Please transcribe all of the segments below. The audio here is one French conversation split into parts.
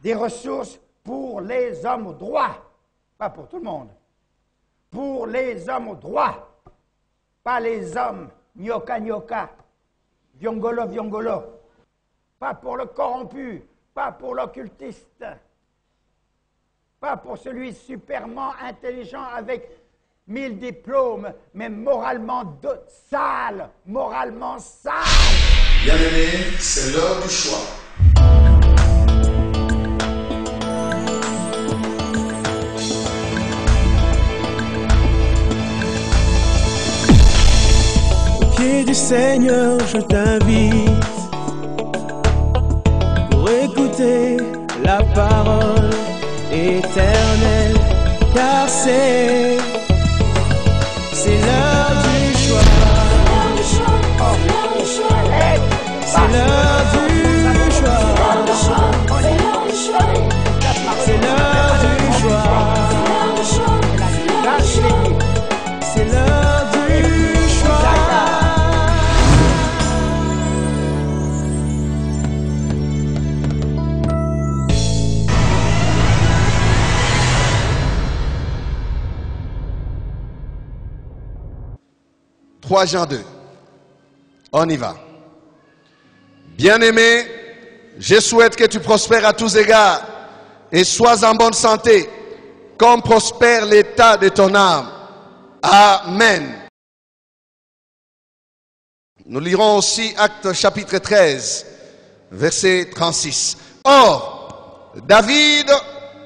des ressources pour les hommes droits, pas pour tout le monde, pour les hommes droits, pas les hommes gnoka, viongolo, pas pour le corrompu, pas pour l'occultiste, pas pour celui superment intelligent avec 1000 diplômes, mais moralement sale, moralement sale. Bien-aimé, c'est l'heure du choix. Au pied du Seigneur, je t'invite pour écouter la parole éternelle, car c'est l'heure du choix. C'est l'heure du choix. C'est l'heure du choix. C'est l'heure du choix. Jean 2. On y va. Bien-aimé, je souhaite que tu prospères à tous égards et sois en bonne santé, comme prospère l'état de ton âme. Amen. Nous lirons aussi Actes chapitre 13, verset 36. Or, David,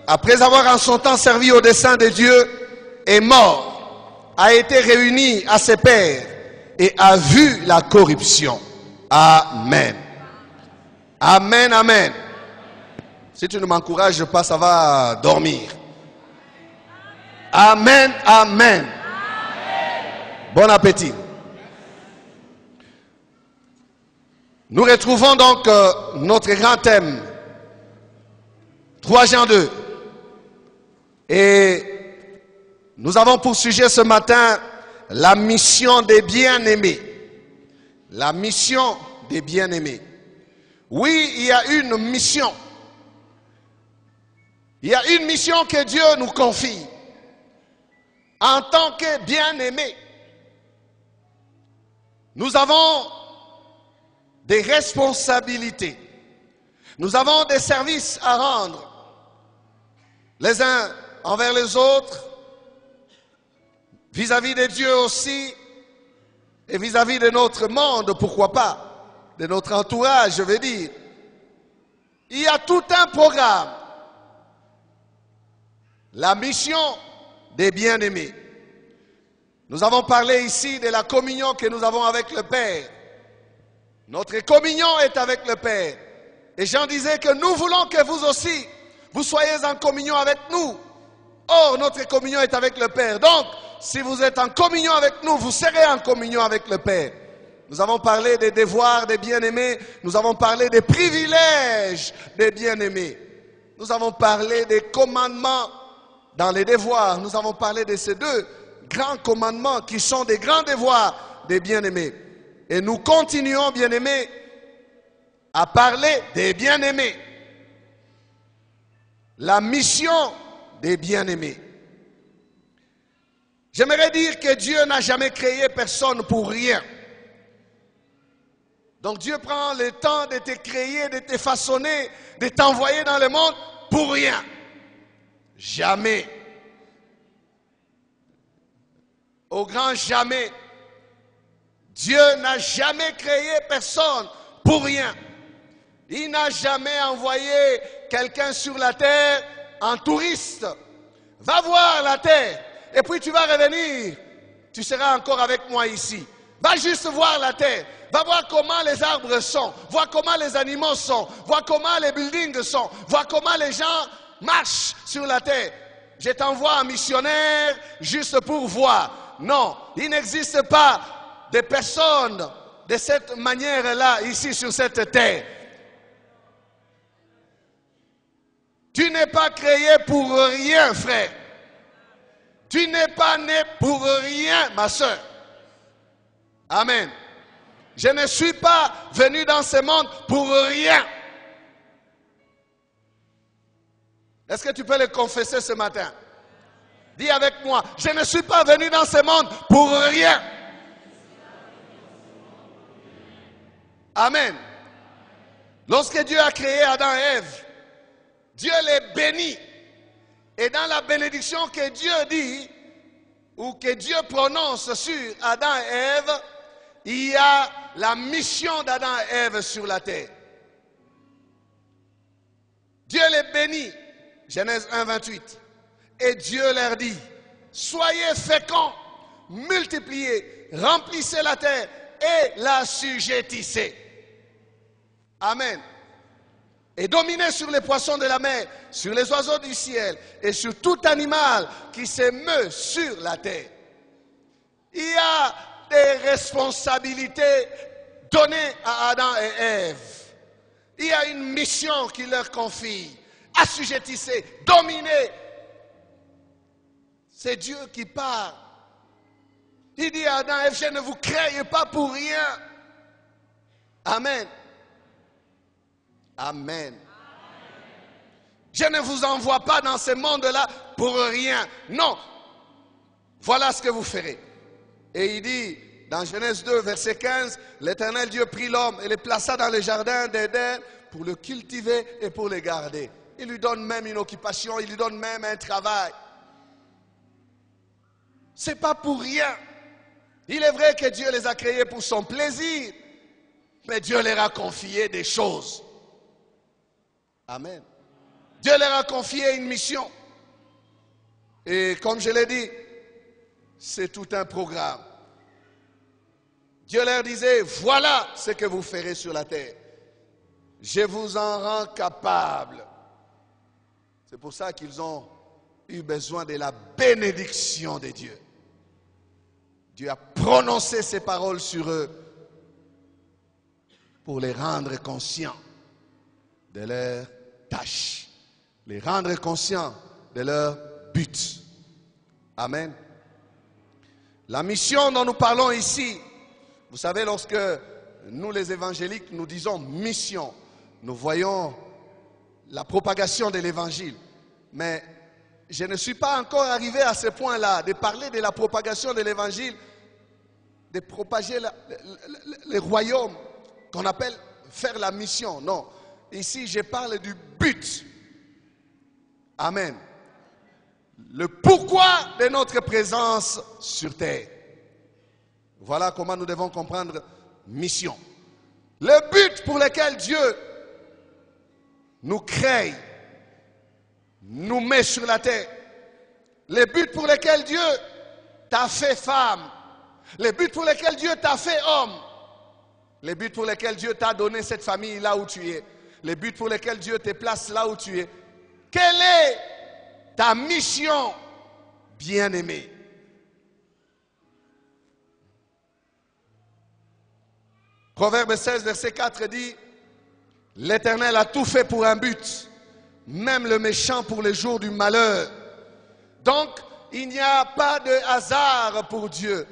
après avoir en son temps servi au dessein de Dieu, est mort, a été réuni à ses pères et a vu la corruption. Amen. Amen, amen. Si tu ne m'encourages pas, ça va dormir. Amen, amen. Bon appétit. Nous retrouvons donc notre grand thème, 3 Jean 2. Et nous avons pour sujet ce matin la mission des bien-aimés. La mission des bien-aimés. Oui, il y a une mission. Il y a une mission que Dieu nous confie en tant que bien-aimés. Nous avons des responsabilités. Nous avons des services à rendre les uns envers les autres, vis-à-vis de Dieu aussi, et vis-à-vis de notre monde, pourquoi pas, de notre entourage, je veux dire. Il y a tout un programme. La mission des bien-aimés. Nous avons parlé ici de la communion que nous avons avec le Père. Notre communion est avec le Père. Et Jean disait que nous voulons que vous aussi, vous soyez en communion avec nous. Or, notre communion est avec le Père. Donc, si vous êtes en communion avec nous, vous serez en communion avec le Père. Nous avons parlé des devoirs des bien-aimés. Nous avons parlé des privilèges des bien-aimés. Nous avons parlé des commandements dans les devoirs. Nous avons parlé de ces deux grands commandements qui sont des grands devoirs des bien-aimés. Et nous continuons, bien-aimés, à parler des bien-aimés. La mission des bien-aimés. J'aimerais dire que Dieu n'a jamais créé personne pour rien. Donc Dieu prend le temps de te créer, de te façonner, de t'envoyer dans le monde pour rien. Jamais. Au grand jamais. Dieu n'a jamais créé personne pour rien. Il n'a jamais envoyé quelqu'un sur la terre en touriste. Va voir la terre et puis tu vas revenir. Tu seras encore avec moi ici. Va juste voir la terre. Va voir comment les arbres sont. Vois comment les animaux sont. Vois comment les buildings sont. Vois comment les gens marchent sur la terre. Je t'envoie un missionnaire juste pour voir. Non, il n'existe pas de personnes de cette manière-là ici sur cette terre. Tu n'es pas créé pour rien, frère. Tu n'es pas né pour rien, ma soeur. Amen. Je ne suis pas venu dans ce monde pour rien. Est-ce que tu peux le confesser ce matin? Dis avec moi, je ne suis pas venu dans ce monde pour rien. Amen. Lorsque Dieu a créé Adam et Ève, Dieu les bénit. Et dans la bénédiction que Dieu dit, ou que Dieu prononce sur Adam et Ève, il y a la mission d'Adam et Ève sur la terre. Dieu les bénit, Genèse 1, 28. Et Dieu leur dit, soyez féconds, multipliez, remplissez la terre et l'assujettissez. Amen. Et dominez sur les poissons de la mer, sur les oiseaux du ciel et sur tout animal qui se meut sur la terre. Il y a des responsabilités données à Adam et Ève. Il y a une mission qui leur confie. Assujettissez, dominez. C'est Dieu qui parle. Il dit à Adam et Ève, je ne vous crée pas pour rien. Amen. Amen. Je ne vous envoie pas dans ce monde-là pour rien. Non. Voilà ce que vous ferez. Et il dit, dans Genèse 2, verset 15, l'Éternel Dieu prit l'homme et le plaça dans le jardin d'Éden pour le cultiver et pour le garder. Il lui donne même une occupation, il lui donne même un travail. C'est pas pour rien. Il est vrai que Dieu les a créés pour son plaisir, mais Dieu leur a confié des choses. Amen. Dieu leur a confié une mission. Et comme je l'ai dit, c'est tout un programme. Dieu leur disait, voilà ce que vous ferez sur la terre. Je vous en rends capable. C'est pour ça qu'ils ont eu besoin de la bénédiction de Dieu. Dieu a prononcé ces paroles sur eux pour les rendre conscients de leur tâche, les rendre conscients de leur but. Amen. La mission dont nous parlons ici, vous savez, lorsque nous les évangéliques, nous disons mission, nous voyons la propagation de l'évangile. Mais je ne suis pas encore arrivé à ce point-là, de parler de la propagation de l'évangile, de propager le royaume, qu'on appelle faire la mission. Non, ici je parle du but. Amen. Le pourquoi de notre présence sur terre. Voilà comment nous devons comprendre mission. Le but pour lequel Dieu nous crée, nous met sur la terre. Le but pour lequel Dieu t'a fait femme. Le but pour lequel Dieu t'a fait homme. Le but pour lequel Dieu t'a donné cette famille là où tu es. Le but pour lequel Dieu te place là où tu es. Quelle est ta mission, bien-aimé? Proverbe 16, verset 4 dit, l'Éternel a tout fait pour un but, même le méchant pour les jours du malheur. Donc, il n'y a pas de hasard pour Dieu.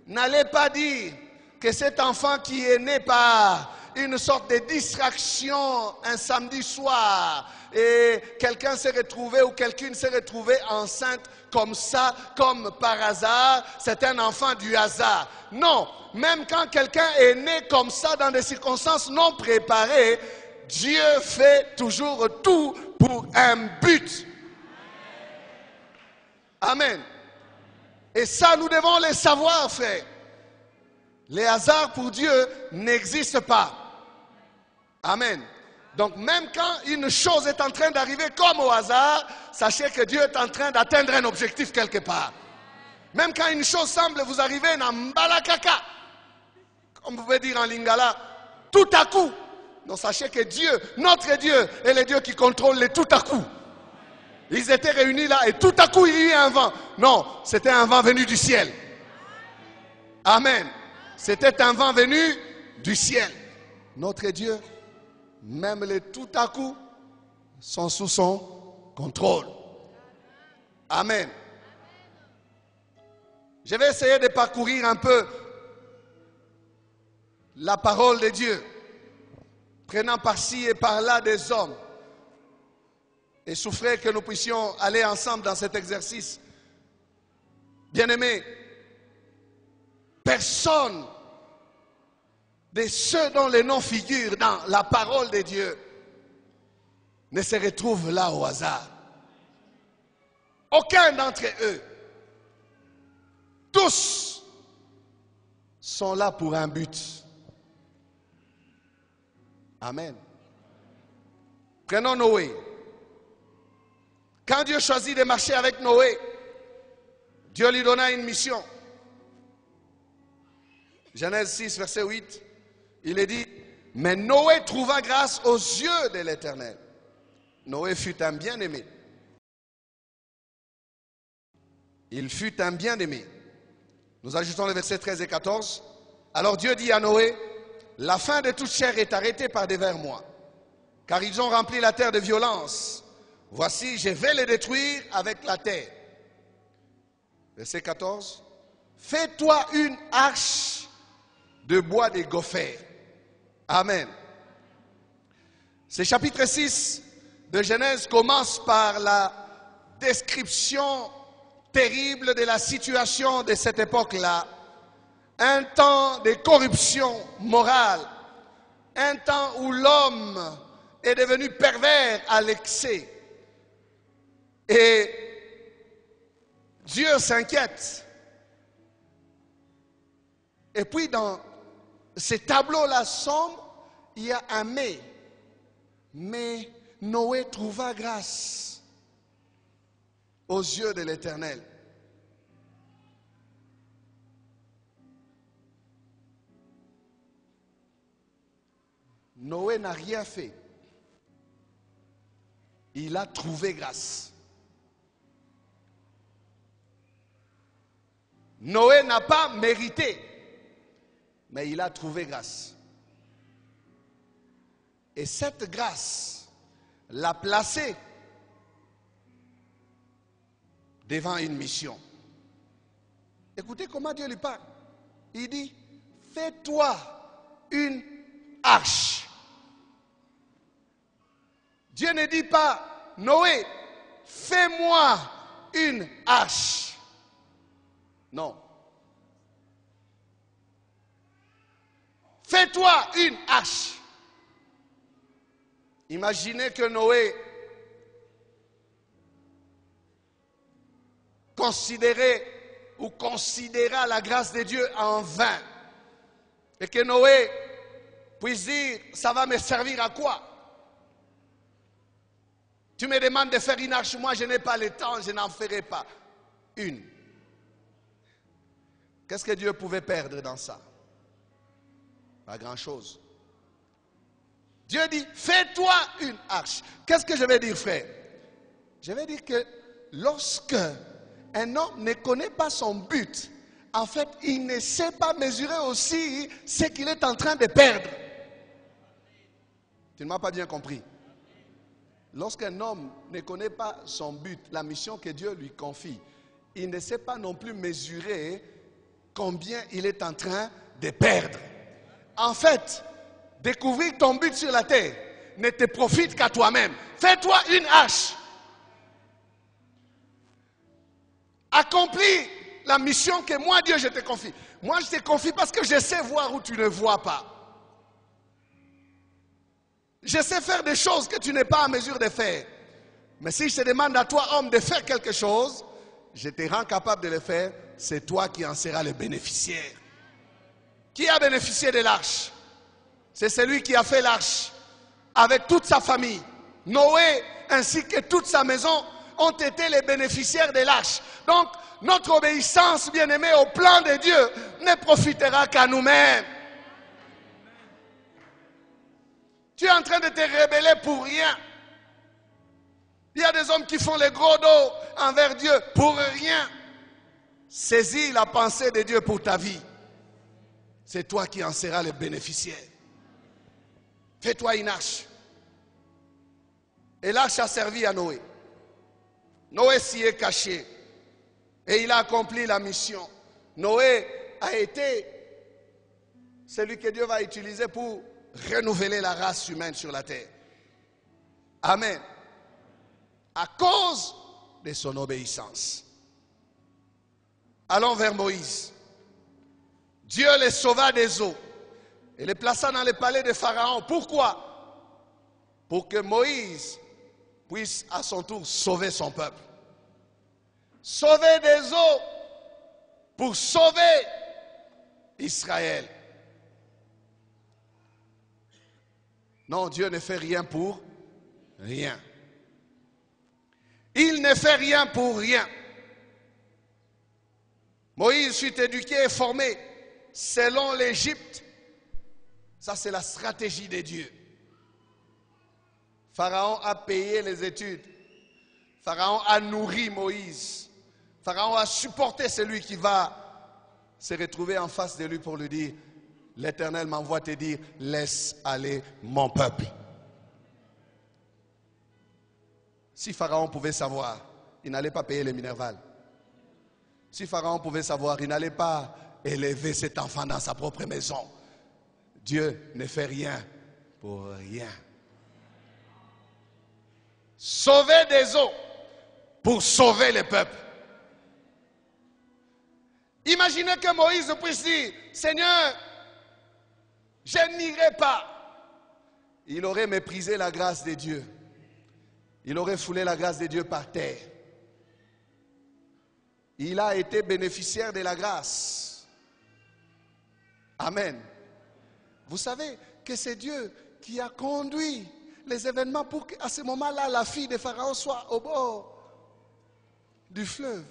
N'allez pas dire que cet enfant qui est né par une sorte de distraction un samedi soir et quelqu'un s'est retrouvé ou quelqu'une s'est retrouvée enceinte comme ça, comme par hasard, c'est un enfant du hasard. Non, même quand quelqu'un est né comme ça dans des circonstances non préparées, Dieu fait toujours tout pour un but. Amen. Et ça, nous devons le savoir, frère. Les hasards pour Dieu n'existent pas. Amen. Donc même quand une chose est en train d'arriver comme au hasard, sachez que Dieu est en train d'atteindre un objectif quelque part. Même quand une chose semble vous arriver dans Mbalakaka, comme vous pouvez dire en lingala, tout à coup. Donc sachez que Dieu, notre Dieu, est le Dieu qui contrôle les tout à coup. Ils étaient réunis là et tout à coup il y a eu un vent. Non, c'était un vent venu du ciel. Amen. C'était un vent venu du ciel. Notre Dieu, même les tout à coup, sont sous son contrôle. Amen. Je vais essayer de parcourir un peu la parole de Dieu, prenant par-ci et par-là des hommes. et souffrait que nous puissions aller ensemble dans cet exercice. Bien-aimés, personne de ceux dont les noms figurent dans la parole de Dieu ne se retrouve là au hasard. Aucun d'entre eux. Tous sont là pour un but. Amen. Prenons Noé. Quand Dieu choisit de marcher avec Noé, Dieu lui donna une mission. Genèse 6, verset 8, il est dit, mais Noé trouva grâce aux yeux de l'Éternel. Noé fut un bien-aimé. Il fut un bien-aimé. Nous ajoutons les versets 13 et 14. Alors Dieu dit à Noé, la fin de toute chair est arrêtée par devers moi, car ils ont rempli la terre de violence. Voici, je vais les détruire avec la terre. Verset 14. Fais-toi une arche de bois de gopher. Amen. Ce chapitre 6 de Genèse commence par la description terrible de la situation de cette époque-là. Un temps de corruption morale, un temps où l'homme est devenu pervers à l'excès. Et Dieu s'inquiète. Et puis dans ces tableaux-là sombres, il y a un mais. Mais Noé trouva grâce aux yeux de l'Éternel. Noé n'a rien fait. Il a trouvé grâce. Noé n'a pas mérité, mais il a trouvé grâce. Et cette grâce l'a placé devant une mission. Écoutez comment Dieu lui parle. Il dit, fais-toi une arche. Dieu ne dit pas, Noé, fais-moi une arche. Non. Fais-toi une arche. Imaginez que Noé considéra la grâce de Dieu en vain. Et que Noé puisse dire, ça va me servir à quoi? Tu me demandes de faire une arche, moi je n'ai pas le temps, je n'en ferai pas une. Qu'est-ce que Dieu pouvait perdre dans ça? Pas grand-chose. Dieu dit, fais-toi une arche. Qu'est-ce que je vais dire, frère? Je vais dire que lorsque un homme ne connaît pas son but, en fait, il ne sait pas mesurer aussi ce qu'il est en train de perdre. Tu ne m'as pas bien compris. Lorsqu'un homme ne connaît pas son but, la mission que Dieu lui confie, il ne sait pas non plus mesurer combien il est en train de perdre. En fait, découvrir ton but sur la terre ne te profite qu'à toi-même. Fais-toi une arche. Accomplis la mission que moi, Dieu, je te confie. Moi, je te confie parce que je sais voir où tu ne vois pas. Je sais faire des choses que tu n'es pas en mesure de faire. Mais si je te demande à toi, homme, de faire quelque chose, je te rends capable de le faire. C'est toi qui en seras le bénéficiaire. Qui a bénéficié de l'arche? C'est celui qui a fait l'arche avec toute sa famille. Noé ainsi que toute sa maison ont été les bénéficiaires de l'arche. Donc, notre obéissance, bien-aimée, au plan de Dieu ne profitera qu'à nous-mêmes. Tu es en train de te rebeller pour rien. Il y a des hommes qui font les gros dos envers Dieu pour rien. Saisis la pensée de Dieu pour ta vie. C'est toi qui en seras le bénéficiaire. Fais-toi une arche. Et l'arche a servi à Noé. Noé s'y est caché. Et il a accompli la mission. Noé a été celui que Dieu va utiliser pour renouveler la race humaine sur la terre. Amen. à cause de son obéissance. Allons vers Moïse. Dieu les sauva des eaux et les plaça dans le palais de Pharaon. Pourquoi? Pour que Moïse puisse à son tour sauver son peuple. Sauver des eaux pour sauver Israël. Non, Dieu ne fait rien pour rien. Il ne fait rien pour rien. Moïse fut éduqué et formé selon l'Égypte. Ça, c'est la stratégie de Dieu. Pharaon a payé les études. Pharaon a nourri Moïse. Pharaon a supporté celui qui va se retrouver en face de lui pour lui dire, l'Éternel m'envoie te dire, laisse aller mon peuple. Si Pharaon pouvait savoir, il n'allait pas payer les Minerval. Si Pharaon pouvait savoir, il n'allait pas élever cet enfant dans sa propre maison. Dieu ne fait rien pour rien. Sauver des eaux pour sauver le peuple. Imaginez que Moïse puisse dire, Seigneur, je n'irai pas. Il aurait méprisé la grâce de Dieu. Il aurait foulé la grâce de Dieu par terre. Il a été bénéficiaire de la grâce. Amen. Vous savez que c'est Dieu qui a conduit les événements pour qu'à ce moment-là, la fille de Pharaon soit au bord du fleuve.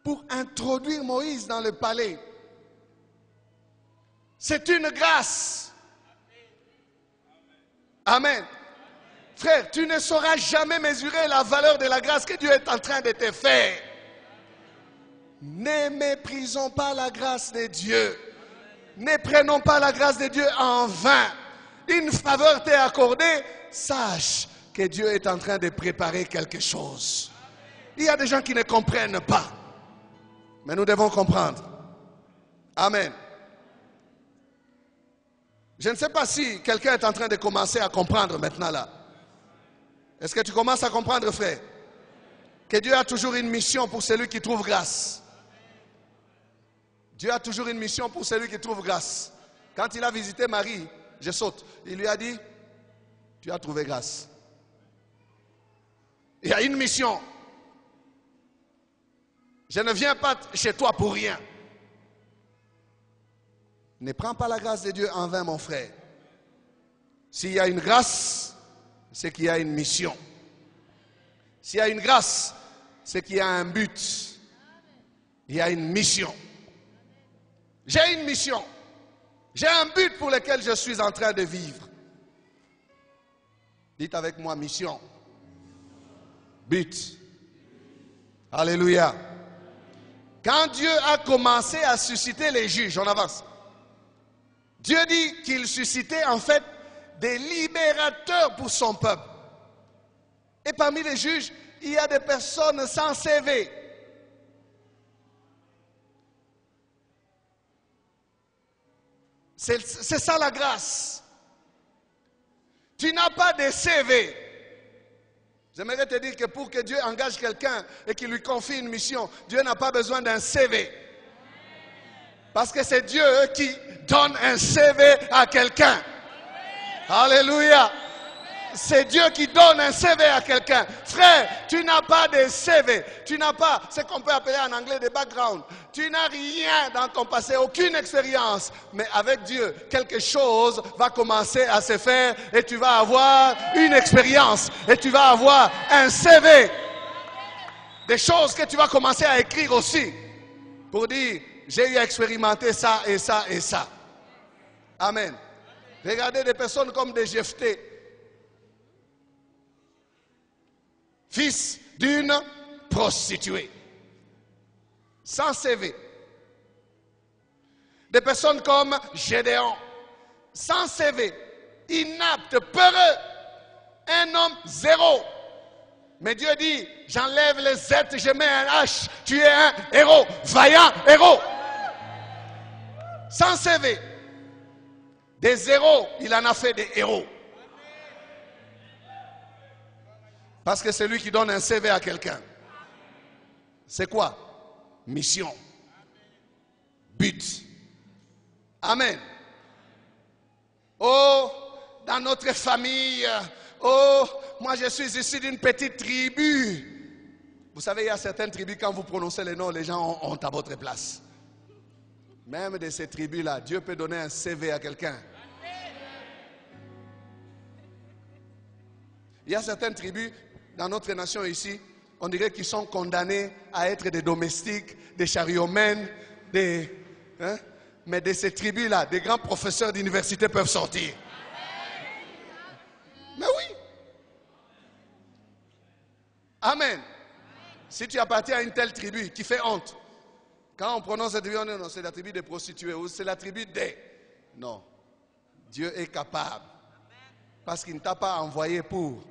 Pour introduire Moïse dans le palais. C'est une grâce. Amen. Frère, tu ne sauras jamais mesurer la valeur de la grâce que Dieu est en train de te faire. Ne méprisons pas la grâce de Dieu. Ne prenons pas la grâce de Dieu en vain. Une faveur t'est accordée, sache que Dieu est en train de préparer quelque chose. Il y a des gens qui ne comprennent pas. Mais nous devons comprendre. Amen. Je ne sais pas si quelqu'un est en train de commencer à comprendre maintenant là. Est-ce que tu commences à comprendre, frère? Que Dieu a toujours une mission pour celui qui trouve grâce. Dieu a toujours une mission pour celui qui trouve grâce. Quand il a visité Marie, je saute. Il lui a dit, tu as trouvé grâce. Il y a une mission. Je ne viens pas chez toi pour rien. Ne prends pas la grâce de Dieu en vain, mon frère. S'il y a une grâce, c'est qu'il y a une mission. S'il y a une grâce, c'est qu'il y a un but. Il y a une mission. J'ai une mission. J'ai un but pour lequel je suis en train de vivre. Dites avec moi, mission. But. Alléluia. Quand Dieu a commencé à susciter les juges, on avance. Dieu dit qu'il suscitait en fait des libérateurs pour son peuple. Et parmi les juges, il y a des personnes sans CV. C'est ça la grâce. Tu n'as pas de CV. J'aimerais te dire que pour que Dieu engage quelqu'un et qu'il lui confie une mission, Dieu n'a pas besoin d'un CV. Parce que c'est Dieu qui donne un CV à quelqu'un. Alléluia. C'est Dieu qui donne un CV à quelqu'un. Frère, tu n'as pas de CV. Tu n'as pas ce qu'on peut appeler en anglais des backgrounds. Tu n'as rien dans ton passé, aucune expérience. Mais avec Dieu, quelque chose va commencer à se faire et tu vas avoir une expérience. Et tu vas avoir un CV. Des choses que tu vas commencer à écrire aussi. Pour dire, j'ai eu à expérimenter ça et ça et ça. Amen. Regardez des personnes comme des Jephthé. Fils d'une prostituée. Sans CV. Des personnes comme Gédéon. Sans CV. Inapte, peureux. Un homme zéro. Mais Dieu dit, j'enlève les Z, je mets un H. Tu es un héros. Vaillant héros. Sans CV. Des zéros, il en a fait des héros. Parce que c'est lui qui donne un CV à quelqu'un. C'est quoi? Mission. But. Amen. Oh, dans notre famille, oh, moi je suis ici d'une petite tribu. Vous savez, il y a certaines tribus, quand vous prononcez les noms, les gens ont honte à votre place. Même de ces tribus-là, Dieu peut donner un CV à quelqu'un. Il y a certaines tribus dans notre nation ici, on dirait qu'ils sont condamnés à être des domestiques, des chariotmènes, mais de ces tribus-là, des grands professeurs d'université peuvent sortir. Mais oui. Amen. Si tu appartiens à une telle tribu qui fait honte, quand on prononce cette tribu, on dit non, c'est la tribu des prostituées ou c'est la tribu des... Non. Dieu est capable. Parce qu'il ne t'a pas envoyé pour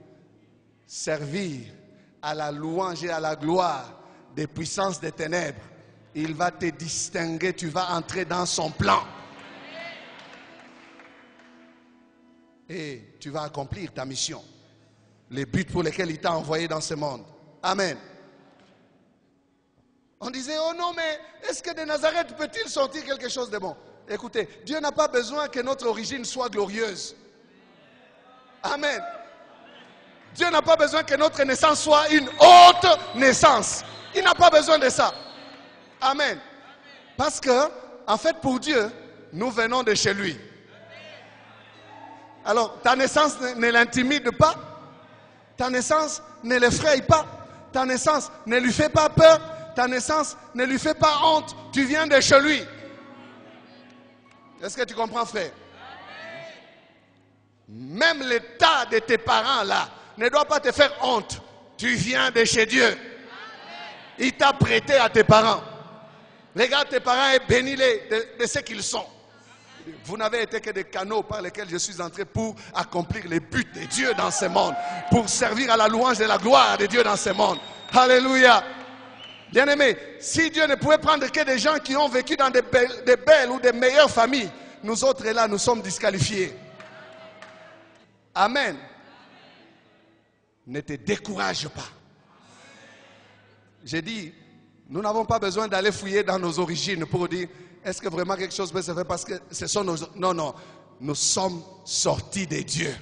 servir à la louange et à la gloire des puissances des ténèbres. Il va te distinguer, tu vas entrer dans son plan. Et tu vas accomplir ta mission. Les buts pour lesquels il t'a envoyé dans ce monde. Amen. On disait, oh non, mais est-ce que de Nazareth peut-il sortir quelque chose de bon? Écoutez, Dieu n'a pas besoin que notre origine soit glorieuse. Amen. Dieu n'a pas besoin que notre naissance soit une haute naissance. Il n'a pas besoin de ça. Amen. Parce que, en fait, pour Dieu, nous venons de chez lui. Alors, ta naissance ne l'intimide pas. Ta naissance ne l'effraie pas. Ta naissance ne lui fait pas peur. Ta naissance ne lui fait pas honte. Tu viens de chez lui. Est-ce que tu comprends, frère? Même l'état de tes parents là ne doit pas te faire honte. Tu viens de chez Dieu. Il t'a prêté à tes parents. Regarde tes parents et bénis-les de ce qu'ils sont. Vous n'avez été que des canaux par lesquels je suis entré pour accomplir les buts de Dieu dans ce monde. Pour servir à la louange et la gloire de Dieu dans ce monde. Alléluia. Bien-aimés, si Dieu ne pouvait prendre que des gens qui ont vécu dans des belles ou des meilleures familles, nous autres là, nous sommes disqualifiés. Amen. Ne te décourage pas. J'ai dit, nous n'avons pas besoin d'aller fouiller dans nos origines pour dire, est-ce que vraiment quelque chose peut se faire parce que ce sont nos... Non, non, nous sommes sortis de Dieu.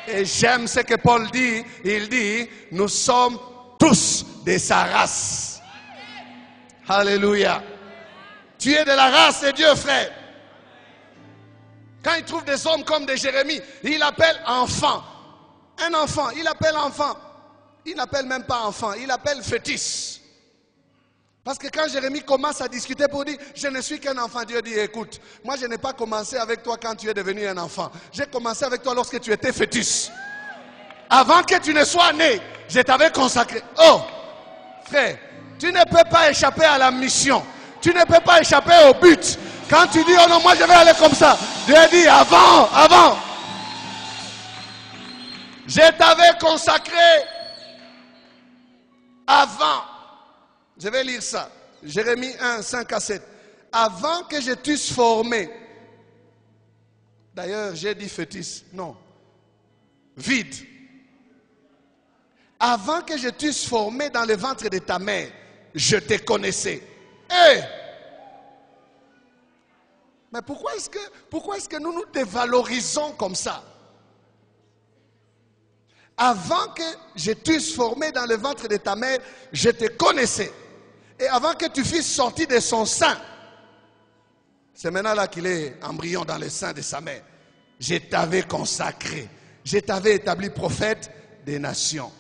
Et j'aime ce que Paul dit, il dit, nous sommes tous de sa race. Alléluia. Tu es de la race de Dieu, frère. Quand il trouve des hommes comme des Jérémie, il appelle enfant. Un enfant, il appelle enfant. Il n'appelle même pas enfant, il appelle fœtus. Parce que quand Jérémie commence à discuter pour dire, je ne suis qu'un enfant, Dieu dit, écoute, moi je n'ai pas commencé avec toi quand tu es devenu un enfant. J'ai commencé avec toi lorsque tu étais fœtus. Avant que tu ne sois né, je t'avais consacré. Oh, frère, tu ne peux pas échapper à la mission. Tu ne peux pas échapper au but. Quand tu dis, oh non, moi je vais aller comme ça. Dieu dit, avant. Je t'avais consacré avant. Je vais lire ça. Jérémie 1, 5 à 7. Avant que je t'eusse formé. D'ailleurs, j'ai dit fœtus. Non. Vide. Avant que je t'eusse formé dans le ventre de ta mère, je te connaissais. Hey! Mais pourquoi est-ce que nous nous dévalorisons comme ça? Avant que je t'eusse formé dans le ventre de ta mère, je te connaissais. Et avant que tu fusses sorti de son sein, c'est maintenant là qu'il est embryon dans le sein de sa mère. Je t'avais consacré. Je t'avais établi prophète des nations.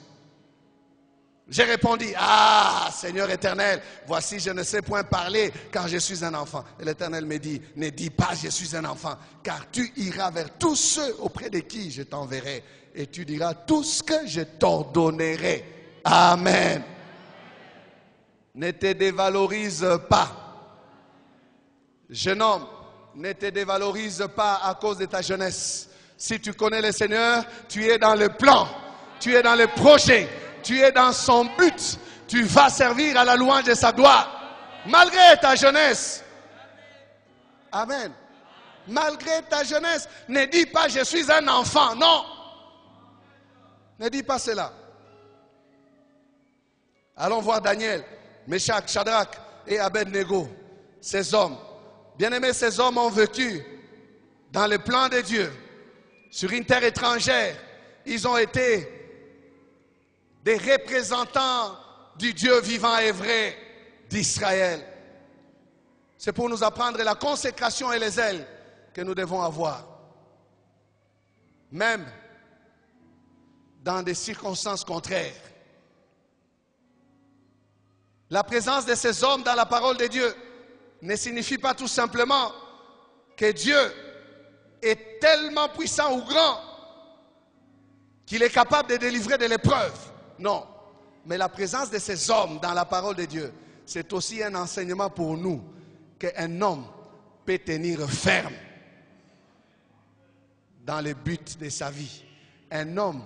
J'ai répondu, ah Seigneur éternel, voici je ne sais point parler car je suis un enfant. Et l'Éternel me dit, ne dis pas je suis un enfant, car tu iras vers tous ceux auprès de qui je t'enverrai. Et tu diras tout ce que je t'ordonnerai. Amen. Ne te dévalorise pas. Jeune homme, ne te dévalorise pas à cause de ta jeunesse. Si tu connais le Seigneur, tu es dans le plan, tu es dans le projet, tu es dans son but. Tu vas servir à la louange de sa gloire. Malgré ta jeunesse. Amen. Malgré ta jeunesse, ne dis pas je suis un enfant. Non. Ne dis pas cela. Allons voir Daniel, Meshach, Shadrach et Abednego. Ces hommes, bien-aimés, ces hommes ont vécu dans le plan de Dieu, sur une terre étrangère. Ils ont été des représentants du Dieu vivant et vrai d'Israël. C'est pour nous apprendre la consécration et les ailes que nous devons avoir. Même dans des circonstances contraires. La présence de ces hommes dans la parole de Dieu ne signifie pas tout simplement que Dieu est tellement puissant ou grand qu'il est capable de délivrer de l'épreuve. Non. Mais la présence de ces hommes dans la parole de Dieu, c'est aussi un enseignement pour nous qu'un homme peut tenir ferme dans les buts de sa vie. Un homme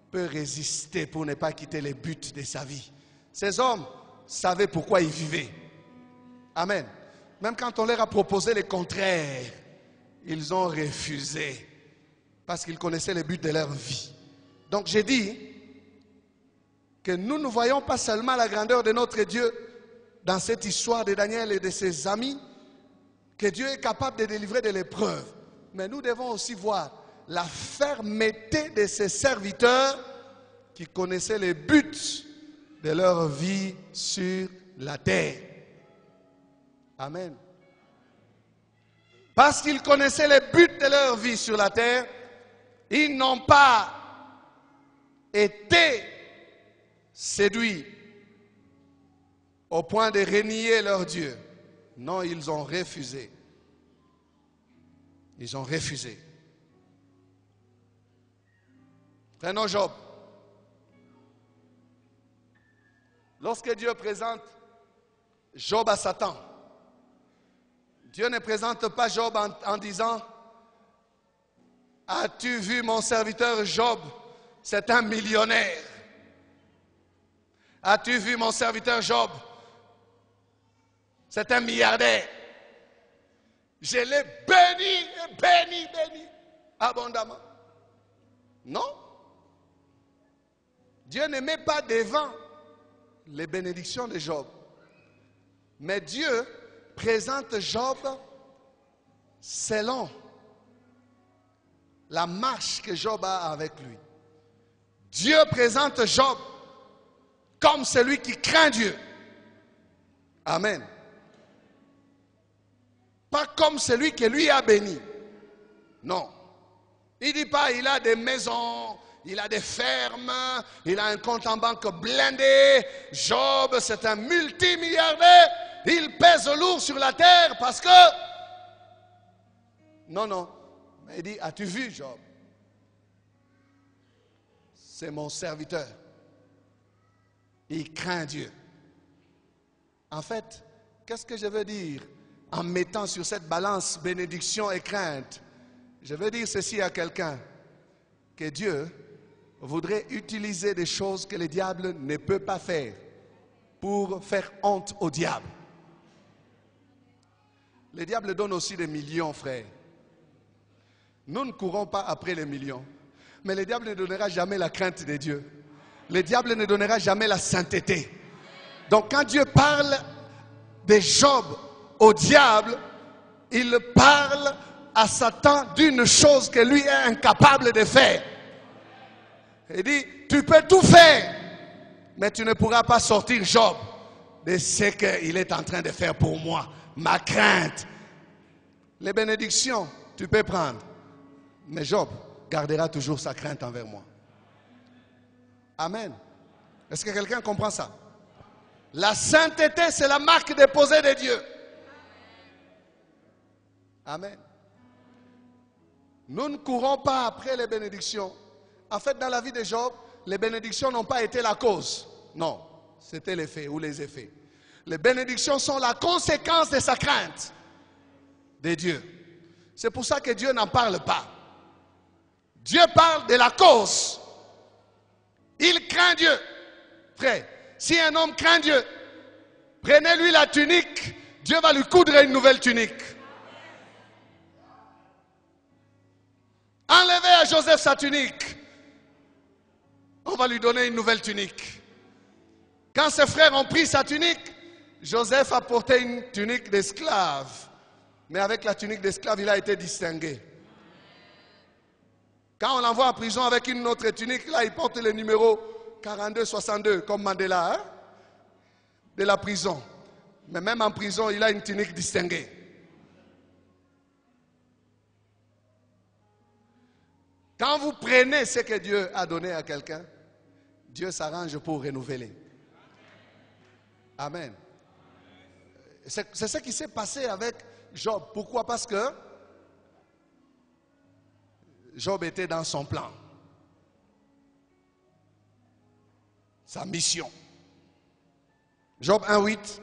peut résister pour ne pas quitter les buts de sa vie. Ces hommes savaient pourquoi ils vivaient. Amen. Même quand on leur a proposé le contraire, ils ont refusé parce qu'ils connaissaient les buts de leur vie. Donc j'ai dit que nous ne voyons pas seulement la grandeur de notre Dieu dans cette histoire de Daniel et de ses amis, que Dieu est capable de délivrer de l'épreuve. Mais nous devons aussi voir la fermeté de ses serviteurs qui connaissaient les buts de leur vie sur la terre. Amen. Parce qu'ils connaissaient les buts de leur vie sur la terre, ils n'ont pas été séduits au point de renier leur Dieu. Non, ils ont refusé. Ils ont refusé. Prenons Job. Lorsque Dieu présente Job à Satan, Dieu ne présente pas Job en disant « As-tu vu mon serviteur Job? C'est un millionnaire. As-tu vu mon serviteur Job? C'est un milliardaire. Je l'ai béni abondamment. » Non. Dieu ne met pas devant les bénédictions de Job. Mais Dieu présente Job selon la marche que Job a avec lui. Dieu présente Job comme celui qui craint Dieu. Amen. Pas comme celui que lui a béni. Non. Il ne dit pas il a des maisons, il a des fermes, il a un compte en banque blindé. Job, c'est un multimilliardaire. Il pèse lourd sur la terre parce que... Non, non. Mais il dit, as-tu vu Job? C'est mon serviteur. Il craint Dieu. En fait, qu'est-ce que je veux dire en mettant sur cette balance bénédiction et crainte? Je veux dire ceci à quelqu'un, que Dieu voudrait utiliser des choses que le diable ne peut pas faire pour faire honte au diable. Le diable donne aussi des millions, frère. Nous ne courons pas après les millions. Mais le diable ne donnera jamais la crainte de Dieu. Le diable ne donnera jamais la sainteté. Donc quand Dieu parle de Job au diable, il parle à Satan d'une chose que lui est incapable de faire. Il dit, tu peux tout faire, mais tu ne pourras pas sortir Job de ce qu'il est en train de faire pour moi. Ma crainte. Les bénédictions, tu peux prendre. Mais Job gardera toujours sa crainte envers moi. Amen. Est-ce que quelqu'un comprend ça? La sainteté, c'est la marque déposée de Dieu. Amen. Nous ne courons pas après les bénédictions. En fait, dans la vie de Job, les bénédictions n'ont pas été la cause. Non, c'était l'effet ou les effets. Les bénédictions sont la conséquence de sa crainte de Dieu. C'est pour ça que Dieu n'en parle pas. Dieu parle de la cause. Il craint Dieu. Frère, si un homme craint Dieu, prenez-lui la tunique, Dieu va lui coudre une nouvelle tunique. Enlevez à Joseph sa tunique, on va lui donner une nouvelle tunique. Quand ses frères ont pris sa tunique, Joseph a porté une tunique d'esclave. Mais avec la tunique d'esclave, il a été distingué. Quand on l'envoie en prison avec une autre tunique, là, il porte le numéro 42-62, comme Mandela, hein, de la prison. Mais même en prison, il a une tunique distinguée. Quand vous prenez ce que Dieu a donné à quelqu'un, Dieu s'arrange pour renouveler. Amen. C'est ce qui s'est passé avec Job. Pourquoi? Parce que Job était dans son plan. Sa mission. Job 1,8.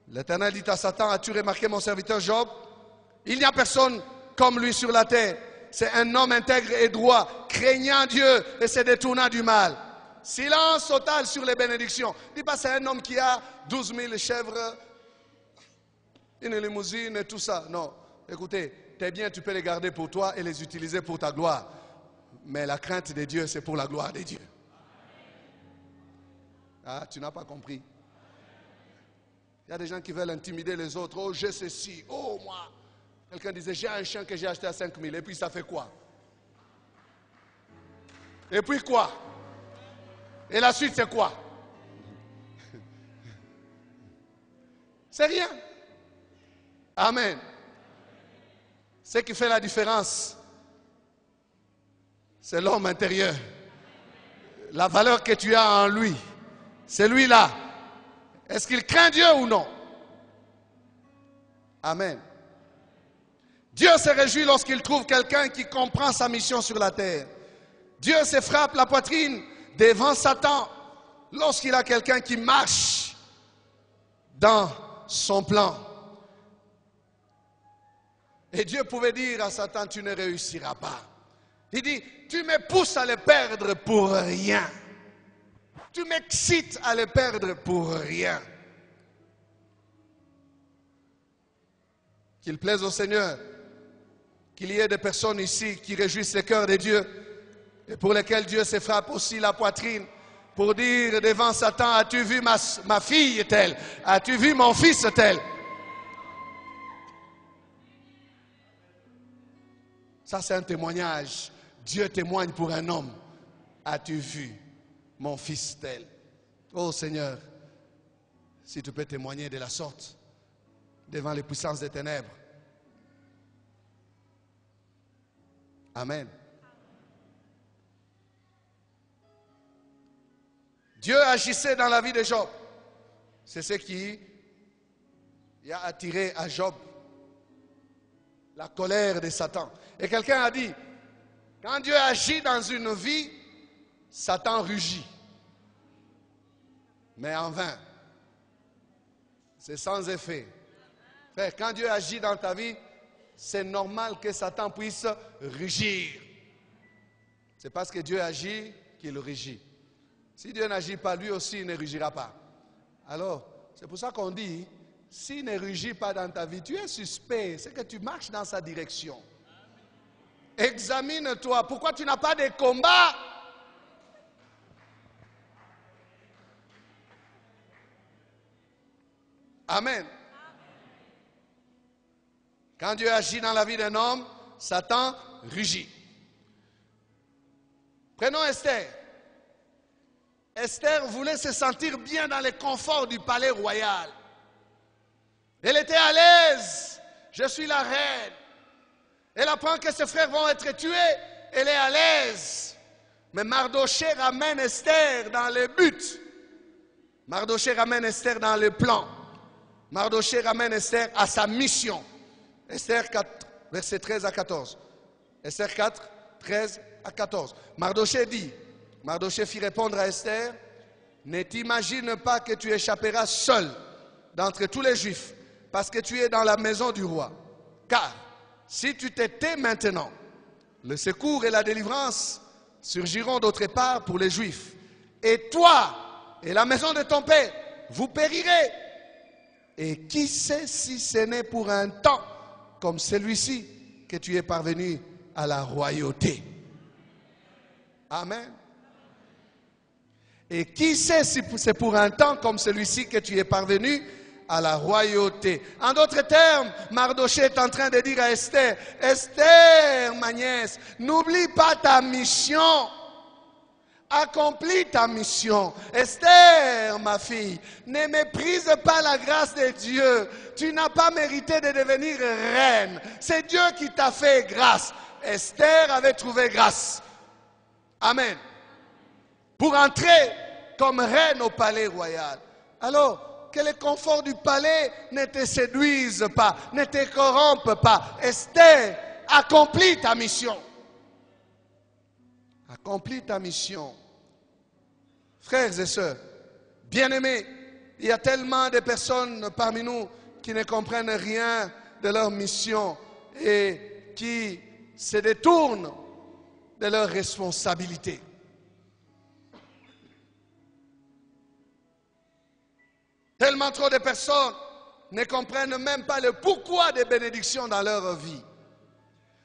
L'Éternel dit à Satan, as-tu remarqué mon serviteur Job? Il n'y a personne comme lui sur la terre. C'est un homme intègre et droit, craignant Dieu et se détournant du mal. Silence total sur les bénédictions. Dis pas c'est un homme qui a 12 000 chèvres, une limousine et tout ça. Non, écoutez, tes biens tu peux les garder pour toi et les utiliser pour ta gloire. Mais la crainte de Dieu c'est pour la gloire de Dieu. Ah, tu n'as pas compris. Il y a des gens qui veulent intimider les autres. Oh, j'ai ceci. Oh, moi. Quelqu'un disait, j'ai un chien que j'ai acheté à 5 000. Et puis ça fait quoi? Et puis quoi? Et la suite, c'est quoi? C'est rien. Amen. Ce qui fait la différence, c'est l'homme intérieur. La valeur que tu as en lui. C'est lui-là. Est-ce qu'il craint Dieu ou non? Amen. Dieu se réjouit lorsqu'il trouve quelqu'un qui comprend sa mission sur la terre. Dieu se frappe la poitrine devant Satan lorsqu'il a quelqu'un qui marche dans son plan. Et Dieu pouvait dire à Satan, tu ne réussiras pas. Il dit, tu me pousses à le perdre pour rien. Tu m'excites à le perdre pour rien. Qu'il plaise au Seigneur qu'il y ait des personnes ici qui réjouissent le cœur de Dieu et pour lesquelles Dieu se frappe aussi la poitrine pour dire devant Satan, as-tu vu ma fille telle? As-tu vu mon fils tel? Ça c'est un témoignage. Dieu témoigne pour un homme. As-tu vu mon fils tel? Oh Seigneur, si tu peux témoigner de la sorte devant les puissances des ténèbres. Amen. Dieu agissait dans la vie de Job. C'est ce qui a attiré à Job la colère de Satan. Et quelqu'un a dit, quand Dieu agit dans une vie, Satan rugit. Mais en vain. C'est sans effet. Frère, quand Dieu agit dans ta vie, c'est normal que Satan puisse rugir. C'est parce que Dieu agit qu'il rugit. Si Dieu n'agit pas, lui aussi il ne rugira pas. Alors, c'est pour ça qu'on dit, s'il ne rugit pas dans ta vie, tu es suspect, c'est que tu marches dans sa direction. Examine-toi, pourquoi tu n'as pas de combat? Amen. Quand Dieu agit dans la vie d'un homme, Satan rugit. Prenons Esther. Esther voulait se sentir bien dans le confort du palais royal. Elle était à l'aise. Je suis la reine. Elle apprend que ses frères vont être tués. Elle est à l'aise. Mais Mardoché ramène Esther dans le but. Mardoché ramène Esther dans le plan. Mardoché ramène Esther à sa mission. Esther 4, versets 13 à 14. Esther 4, 13 à 14. Mardoché dit, Mardoché fit répondre à Esther, ne t'imagine pas que tu échapperas seul d'entre tous les Juifs, parce que tu es dans la maison du roi. Car si tu te tais maintenant, le secours et la délivrance surgiront d'autre part pour les Juifs. Et toi et la maison de ton père, vous périrez. Et qui sait si ce n'est pour un temps comme celui-ci que tu es parvenu à la royauté. Amen. Et qui sait si c'est pour un temps comme celui-ci que tu es parvenu à la royauté. En d'autres termes, Mardochée est en train de dire à Esther, Esther, ma nièce, n'oublie pas ta mission. Accomplis ta mission. Esther, ma fille, ne méprise pas la grâce de Dieu. Tu n'as pas mérité de devenir reine. C'est Dieu qui t'a fait grâce. Esther avait trouvé grâce. Amen. Pour entrer comme reine au palais royal. Alors, que les conforts du palais ne te séduisent pas, ne te corrompent pas. Esther, accomplis ta mission. Accomplis ta mission. Frères et sœurs, bien-aimés, il y a tellement de personnes parmi nous qui ne comprennent rien de leur mission et qui se détournent de leurs responsabilités. Tellement trop de personnes ne comprennent même pas le pourquoi des bénédictions dans leur vie.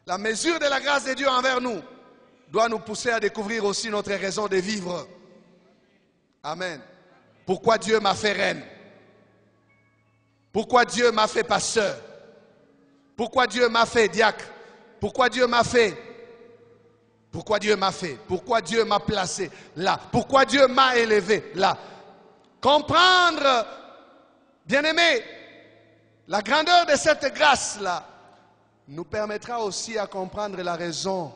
La mesure de la grâce de Dieu envers nous doit nous pousser à découvrir aussi notre raison de vivre. Amen. Pourquoi Dieu m'a fait reine? Pourquoi Dieu m'a fait pasteur? Pourquoi Dieu m'a fait diacre? Pourquoi Dieu m'a fait? Pourquoi Dieu m'a fait? Pourquoi Dieu m'a placé là? Pourquoi Dieu m'a élevé là? Comprendre, bien-aimé, la grandeur de cette grâce-là nous permettra aussi à comprendre la raison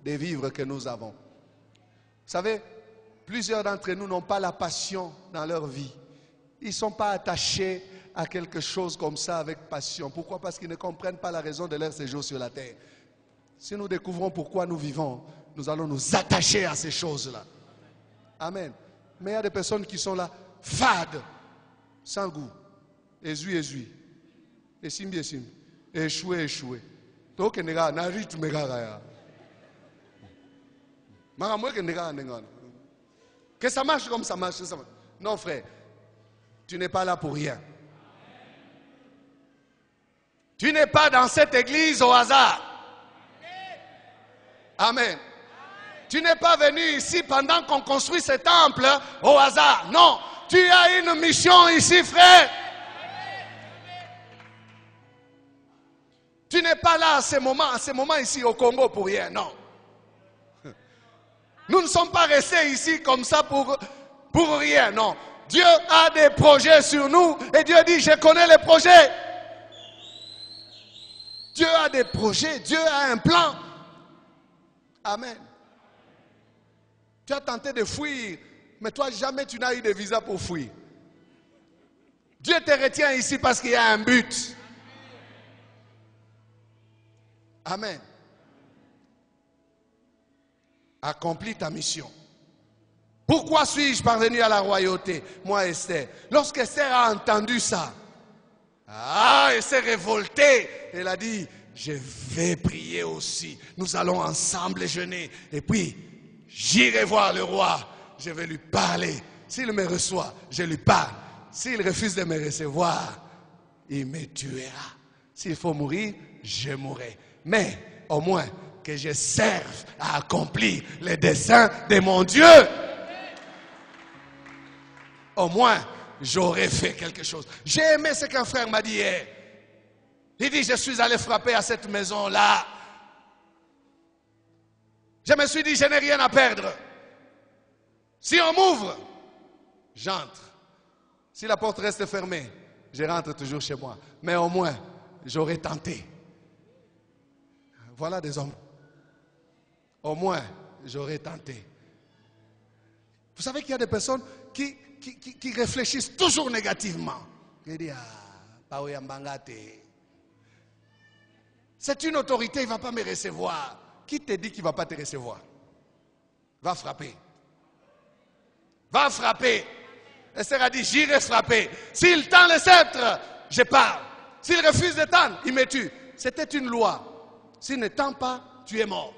de vivre que nous avons. Vous savez, plusieurs d'entre nous n'ont pas la passion dans leur vie. Ils ne sont pas attachés à quelque chose comme ça avec passion. Pourquoi? Parce qu'ils ne comprennent pas la raison de leur séjour sur la terre. Si nous découvrons pourquoi nous vivons, nous allons nous attacher à ces choses-là. Amen. Mais il y a des personnes qui sont là, fades, sans goût. Ezui. Esimbi. Échoué. Donc, il y a un rythme. Que ça marche comme ça marche. Non, frère, tu n'es pas là pour rien. Tu n'es pas dans cette église au hasard. Amen. Tu n'es pas venu ici pendant qu'on construit ce temple au hasard. Non, tu as une mission ici, frère. Tu n'es pas là à ce moment ici au Congo pour rien, non. Nous ne sommes pas restés ici comme ça pour rien, non. Dieu a des projets sur nous et Dieu dit, je connais les projets. Dieu a des projets, Dieu a un plan. Amen. Tu as tenté de fuir, mais toi jamais tu n'as eu de visa pour fuir. Dieu te retient ici parce qu'il y a un but. Amen. Accomplis ta mission. Pourquoi suis-je parvenu à la royauté, moi Esther? Lorsqu'Esther a entendu ça, elle s'est révoltée. Elle a dit, je vais prier aussi. Nous allons ensemble jeûner. Et puis, j'irai voir le roi. Je vais lui parler. S'il me reçoit, je lui parle. S'il refuse de me recevoir, il me tuera. S'il faut mourir, je mourrai. Mais au moins que je serve à accomplir les desseins de mon Dieu. Au moins, j'aurais fait quelque chose. J'ai aimé ce qu'un frère m'a dit hier. Il dit, je suis allé frapper à cette maison-là. Je me suis dit, je n'ai rien à perdre. Si on m'ouvre, j'entre. Si la porte reste fermée, je rentre toujours chez moi. Mais au moins, j'aurais tenté. Voilà des hommes. Au moins, j'aurais tenté. Vous savez qu'il y a des personnes qui réfléchissent toujours négativement. Qui disent, c'est une autorité, il ne va pas me recevoir. Qui te dit qu'il ne va pas te recevoir? Va frapper. Va frapper. Esther a dit, j'irai frapper. S'il tend le sceptre, je pars. S'il refuse de tendre, il me tue. C'était une loi. S'il ne tend pas, tu es mort.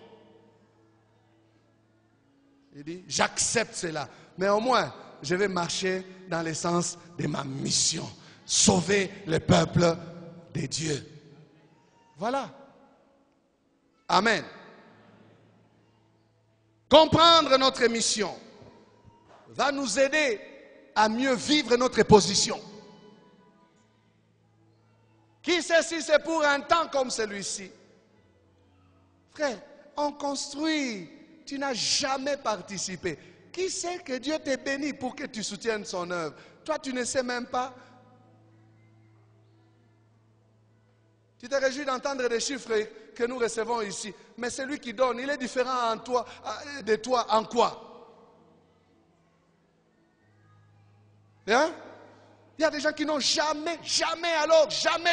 Il dit, j'accepte cela. Mais au moins, je vais marcher dans le sens de ma mission. Sauver le peuple de Dieu. Voilà. Amen. Comprendre notre mission va nous aider à mieux vivre notre position. Qui sait si c'est pour un temps comme celui-ci? Frère, on construit. Tu n'as jamais participé. Qui sait que Dieu t'ait béni pour que tu soutiennes son œuvre? Toi, tu ne sais même pas. Tu te réjouis d'entendre des chiffres que nous recevons ici. Mais celui qui donne, il est différent en toi, de toi en quoi? Hein? Il y a des gens qui n'ont jamais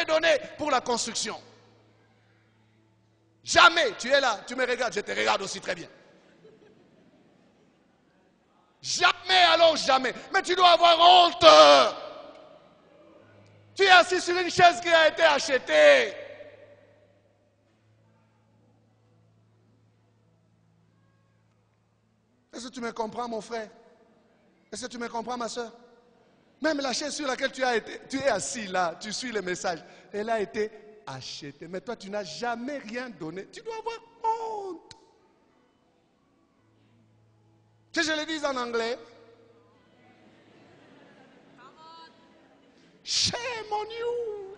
donné pour la construction. Jamais. Tu es là, tu me regardes, je te regarde aussi très bien. Jamais. Mais tu dois avoir honte. Tu es assis sur une chaise qui a été achetée. Est-ce que tu me comprends, mon frère? Est-ce que tu me comprends, ma soeur? Même la chaise sur laquelle tu es assis là, tu suis le message, elle a été achetée. Mais toi, tu n'as jamais rien donné. Tu dois avoir honte. Que je le dise en anglais? Shame on you.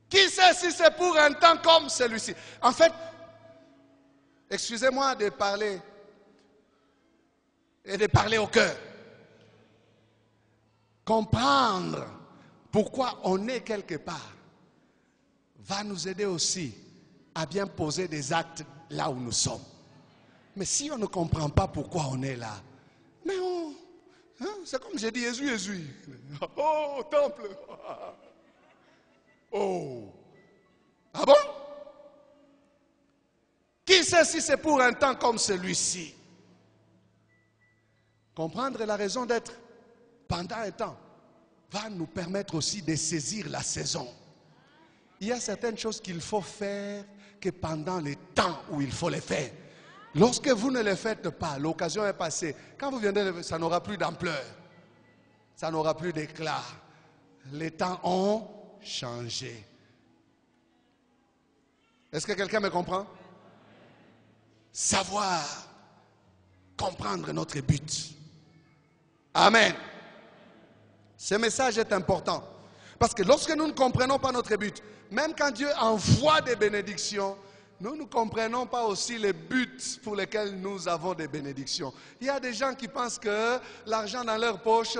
Qui sait si c'est pour un temps comme celui-ci? En fait, excusez-moi de parler et de parler au cœur. Comprendre pourquoi on est quelque part va nous aider aussi à bien poser des actes là où nous sommes. Mais si on ne comprend pas pourquoi on est là, mais c'est comme j'ai dit, Jésus. Oh, temple. Oh. Ah bon? Qui sait si c'est pour un temps comme celui-ci? Comprendre la raison d'être pendant un temps va nous permettre aussi de saisir la saison. Il y a certaines choses qu'il faut faire que pendant les temps où il faut les faire. Lorsque vous ne les faites pas, l'occasion est passée. Quand vous viendrez, ça n'aura plus d'ampleur. Ça n'aura plus d'éclat. Les temps ont changé. Est-ce que quelqu'un me comprend? Savoir, comprendre notre but. Amen. Ce message est important. Parce que lorsque nous ne comprenons pas notre but, même quand Dieu envoie des bénédictions, nous ne comprenons pas aussi les buts pour lesquels nous avons des bénédictions. Il y a des gens qui pensent que l'argent dans leur poche,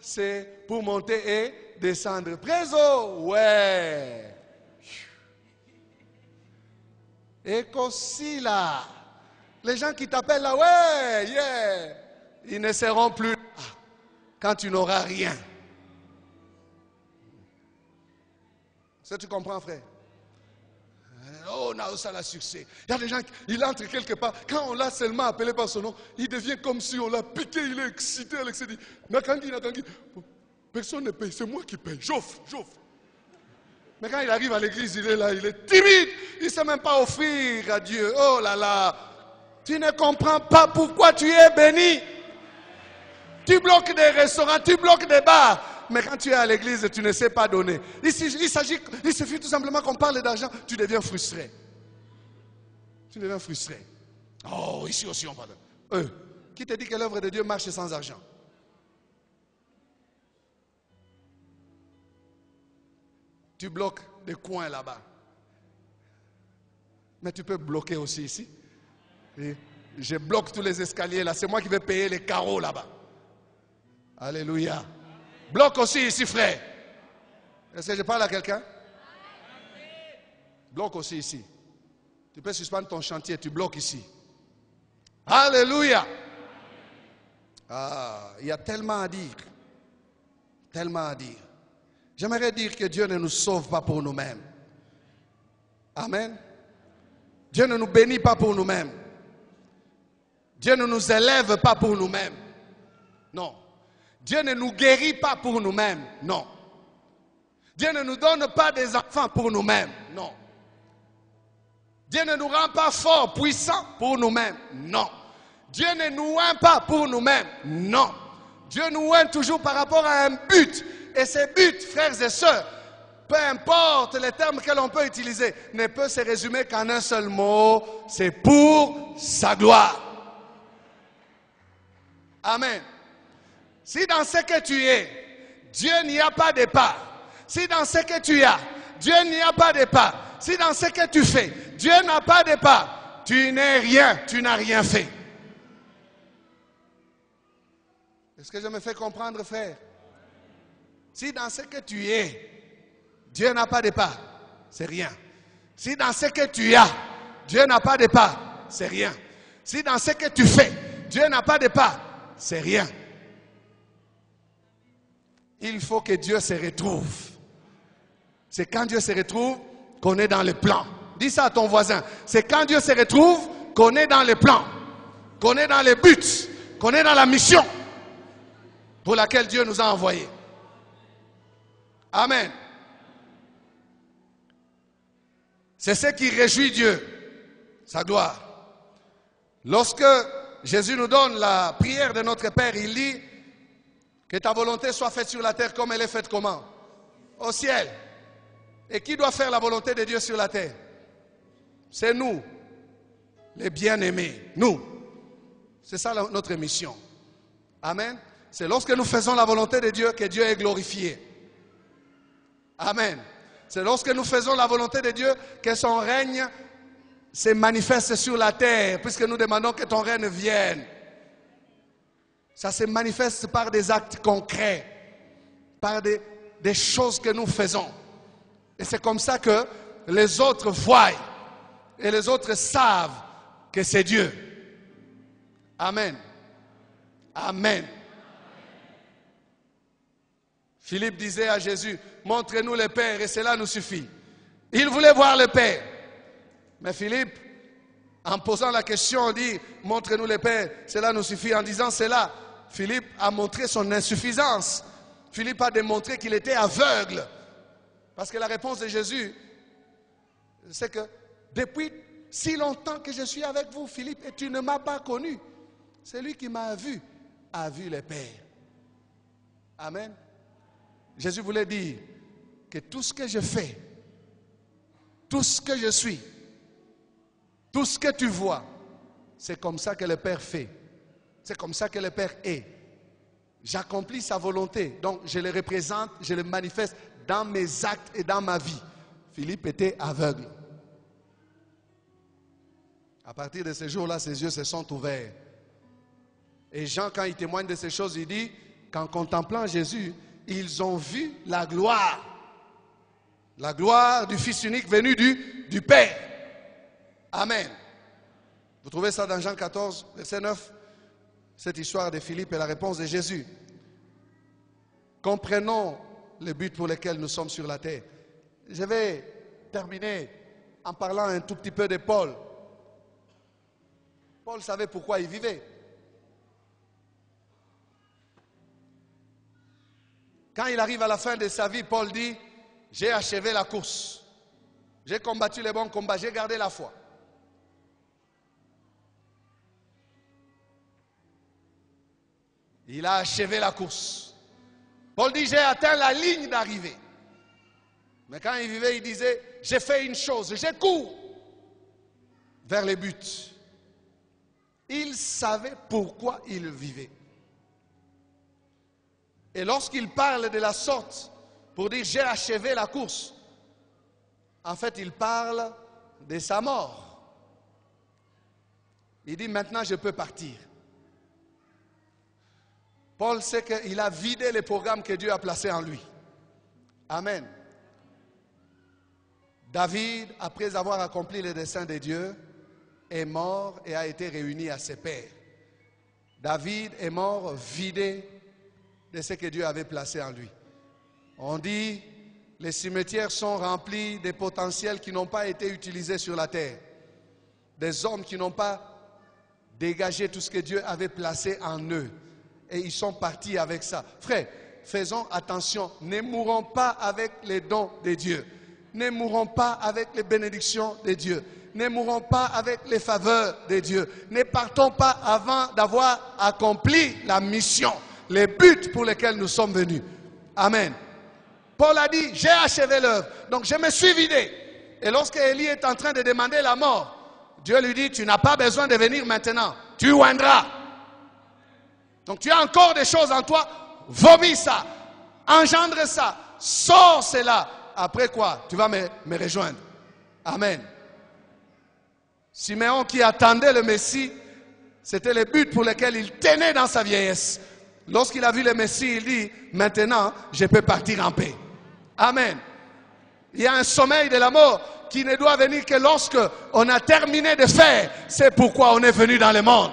c'est pour monter et descendre. Préso, ouais. Et qu'aussi là, les gens qui t'appellent là, ouais, yeah, ils ne seront plus là quand tu n'auras rien. Est-ce que tu comprends, frère? Oh, on a ça la succès. Il y a des gens, il entre quelque part. Quand on l'a seulement appelé par son nom, il devient comme si on l'a piqué, il est excité. Il se dit, Nakangi. Personne ne paye, c'est moi qui paye. J'offre. Mais quand il arrive à l'église, il est là, il est timide. Il ne sait même pas offrir à Dieu. Oh là là. Tu ne comprends pas pourquoi tu es béni. Tu bloques des restaurants, tu bloques des bars. Mais quand tu es à l'église, tu ne sais pas donner. Il suffit tout simplement qu'on parle d'argent, tu deviens frustré. Oh, ici aussi on parle. Qui te dit que l'œuvre de Dieu marche sans argent? Tu bloques des coins là-bas. Mais tu peux bloquer aussi ici. Et je bloque tous les escaliers là. C'est moi qui vais payer les carreaux là-bas. Alléluia. Bloque aussi ici, frère. Est-ce que je parle à quelqu'un? Bloque aussi ici. Tu peux suspendre ton chantier, tu bloques ici. Alléluia. Ah, il y a tellement à dire. Tellement à dire. J'aimerais dire que Dieu ne nous sauve pas pour nous-mêmes. Amen. Dieu ne nous bénit pas pour nous-mêmes. Dieu ne nous élève pas pour nous-mêmes. Non. Dieu ne nous guérit pas pour nous-mêmes. Non. Dieu ne nous donne pas des enfants pour nous-mêmes. Non. Dieu ne nous rend pas forts, puissants pour nous-mêmes. Non. Dieu ne nous oint pas pour nous-mêmes. Non. Dieu nous oint toujours par rapport à un but. Et ce but, frères et sœurs, peu importe les termes que l'on peut utiliser, ne peut se résumer qu'en un seul mot, c'est pour sa gloire. Amen. Si dans ce que tu es, Dieu n'y a pas de part, si dans ce que tu as, Dieu n'y a pas de part, si dans ce que tu fais, Dieu n'a pas de part, tu n'es rien, tu n'as rien fait. Est-ce que je me fais comprendre, frère? Si dans ce que tu es, Dieu n'a pas de part, c'est rien. Si dans ce que tu as, Dieu n'a pas de part, c'est rien. Si dans ce que tu fais, Dieu n'a pas de part, c'est rien. Il faut que Dieu se retrouve. C'est quand Dieu se retrouve qu'on est dans le plan. Dis ça à ton voisin. C'est quand Dieu se retrouve qu'on est dans le plan, qu'on est dans le but, qu'on est dans la mission pour laquelle Dieu nous a envoyés. Amen. C'est ce qui réjouit Dieu, sa gloire. Lorsque Jésus nous donne la prière de notre Père, il dit que ta volonté soit faite sur la terre comme elle est faite comment? Au ciel. Et qui doit faire la volonté de Dieu sur la terre? C'est nous, les bien-aimés, nous. C'est ça notre mission. Amen. C'est lorsque nous faisons la volonté de Dieu que Dieu est glorifié. Amen. C'est lorsque nous faisons la volonté de Dieu que son règne se manifeste sur la terre, puisque nous demandons que ton règne vienne. Ça se manifeste par des actes concrets, par des choses que nous faisons. Et c'est comme ça que les autres voient et les autres savent que c'est Dieu. Amen. Amen. Philippe disait à Jésus, montrez-nous le Père et cela nous suffit. Il voulait voir le Père. Mais Philippe, en posant la question, dit, montrez-nous le Père, cela nous suffit. En disant cela, Philippe a montré son insuffisance. Philippe a démontré qu'il était aveugle. Parce que la réponse de Jésus, c'est que depuis si longtemps que je suis avec vous, Philippe, et tu ne m'as pas connu. Celui qui m'a vu a vu le Père. Amen. Jésus voulait dire que tout ce que je fais, tout ce que je suis, tout ce que tu vois, c'est comme ça que le Père fait. C'est comme ça que le Père est. J'accomplis sa volonté. Donc je le représente, je le manifeste dans mes actes et dans ma vie. Philippe était aveugle. À partir de ce jour-là, ses yeux se sont ouverts. Et Jean, quand il témoigne de ces choses, il dit qu'en contemplant Jésus, ils ont vu la gloire. La gloire du Fils unique venu du Père. Amen. Vous trouvez ça dans Jean 14, verset 9, cette histoire de Philippe et la réponse de Jésus. Comprenons le but pour lequel nous sommes sur la terre. Je vais terminer en parlant un tout petit peu de Paul. Paul savait pourquoi il vivait. Quand il arrive à la fin de sa vie, Paul dit, j'ai achevé la course. J'ai combattu le bon combat, j'ai gardé la foi. Il a achevé la course. Paul dit, j'ai atteint la ligne d'arrivée. Mais quand il vivait, il disait, j'ai fait une chose, j'ai couru vers le but. Il savait pourquoi il vivait. Et lorsqu'il parle de la sorte, pour dire, j'ai achevé la course, en fait, il parle de sa mort. Il dit, maintenant, je peux partir. Paul sait qu'il a vidé les programmes que Dieu a placés en lui. Amen. David, après avoir accompli les desseins de Dieu, est mort et a été réuni à ses pères. David est mort vidé de ce que Dieu avait placé en lui. On dit, les cimetières sont remplis des potentiels qui n'ont pas été utilisés sur la terre. Des hommes qui n'ont pas dégagé tout ce que Dieu avait placé en eux. Et ils sont partis avec ça. Frère, faisons attention. Ne mourons pas avec les dons de Dieu. Ne mourons pas avec les bénédictions de Dieu. Ne mourons pas avec les faveurs de Dieu. Ne partons pas avant d'avoir accompli la mission, les buts pour lesquels nous sommes venus. Amen. Paul a dit, j'ai achevé l'œuvre, donc je me suis vidé. Et lorsque Élie est en train de demander la mort, Dieu lui dit, tu n'as pas besoin de venir maintenant, tu oindras. Donc tu as encore des choses en toi, vomis ça, engendre ça, sors cela. Après quoi, tu vas me rejoindre. Amen. Siméon qui attendait le Messie, c'était le but pour lequel il tenait dans sa vieillesse. Lorsqu'il a vu le Messie, il dit, maintenant, je peux partir en paix. Amen. Il y a un sommeil de la mort qui ne doit venir que lorsque on a terminé de faire. C'est pourquoi on est venu dans le monde.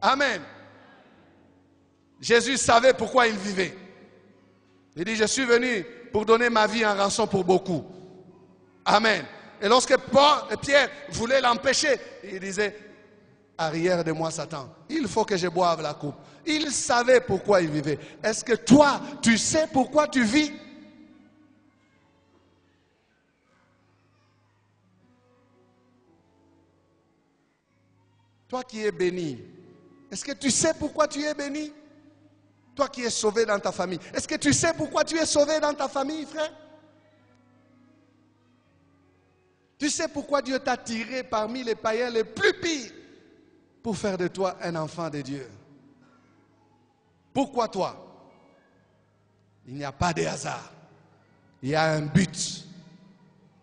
Amen. Jésus savait pourquoi il vivait. Il dit, je suis venu pour donner ma vie en rançon pour beaucoup. Amen. Et lorsque Pierre voulait l'empêcher, il disait, arrière de moi Satan, il faut que je boive la coupe. Il savait pourquoi il vivait. Est-ce que toi, tu sais pourquoi tu vis? Toi qui es béni, est-ce que tu sais pourquoi tu es béni? Toi qui es sauvé dans ta famille, est-ce que tu sais pourquoi tu es sauvé dans ta famille, frère? Tu sais pourquoi Dieu t'a tiré parmi les païens les plus pires pour faire de toi un enfant de Dieu? Pourquoi toi? Il n'y a pas de hasard. Il y a un but.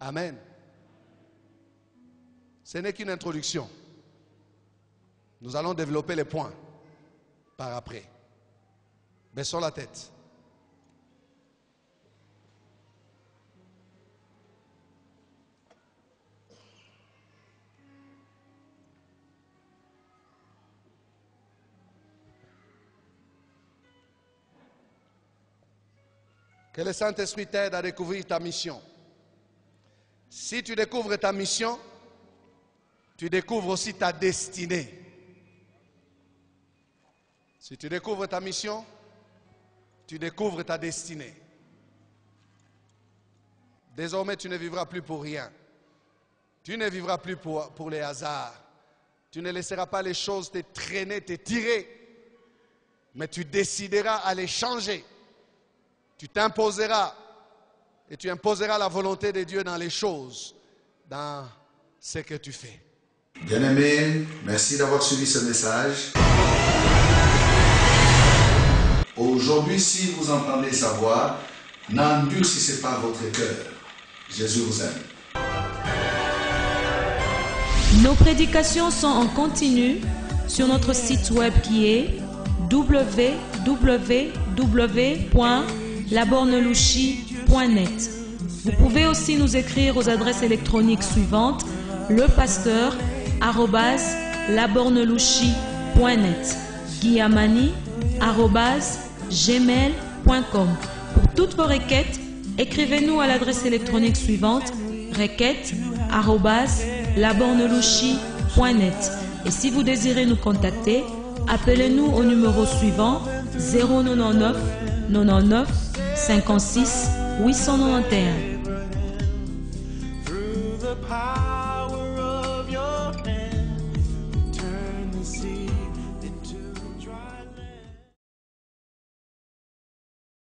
Amen. Ce n'est qu'une introduction. Nous allons développer les points par après. Baissons la tête. Que le Saint-Esprit t'aide à découvrir ta mission. Si tu découvres ta mission, tu découvres aussi ta destinée. Si tu découvres ta mission, tu découvres ta destinée. Désormais, tu ne vivras plus pour rien. Tu ne vivras plus pour les hasards. Tu ne laisseras pas les choses te traîner, te tirer. Mais tu décideras à les changer. Tu t'imposeras et tu imposeras la volonté de Dieu dans les choses, dans ce que tu fais. Bien-aimés, merci d'avoir suivi ce message. Aujourd'hui, si vous entendez sa voix, n'endurcissez pas votre cœur. Jésus vous aime. Nos prédications sont en continu sur notre site web qui est www.labornelouchi.net. Vous pouvez aussi nous écrire aux adresses électroniques suivantes: lepasteur@labornelouchi.net, guillamani@gmail.com. Pour toutes vos requêtes, écrivez-nous à l'adresse électronique suivante: requêtes@labornelouchi.net. Et si vous désirez nous contacter, appelez-nous au numéro suivant: 099 99 56 891.